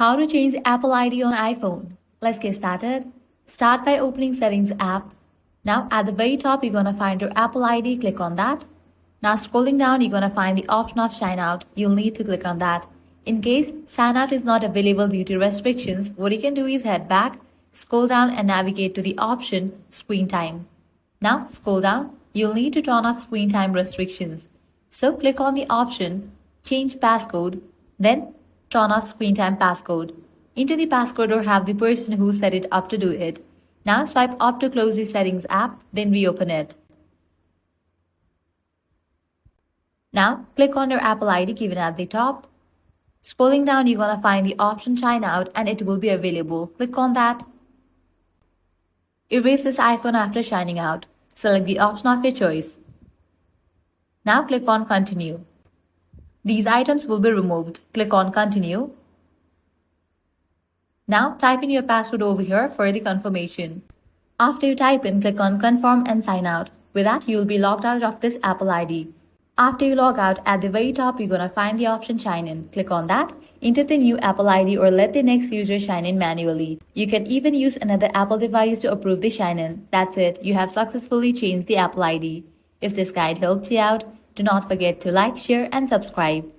How to change Apple ID on iPhone. Let's get started. Start by opening Settings app. Now at the very top, you're gonna find your Apple ID. Click on that. Now scrolling down, you're gonna find the option of sign out. You'll need to click on that. In case sign out is not available due to restrictions, what you can do is head back, scroll down and navigate to the option Screen Time. Now scroll down. You'll need to turn off screen time restrictions. So click on the option Change Passcode, then turn off screen time passcode. Enter the passcode or have the person who set it up to do it. Now swipe up to close the Settings app, then reopen it. Now click on your Apple ID given at the top. Scrolling down, you're gonna find the option Sign Out and it will be available. Click on that. Erase this iPhone after signing out. Select the option of your choice. Now click on Continue. These items will be removed. Click on Continue. Now type in your password over here for the confirmation. After you type in, click on Confirm and sign out. With that, you will be logged out of this Apple ID. After you log out, at the very top, you're gonna find the option Sign In. Click on that. Enter the new Apple ID or let the next user sign in manually. You can even use another Apple device to approve the sign in. That's it. You have successfully changed the Apple ID. If this guide helped you out, do not forget to like, share, and subscribe.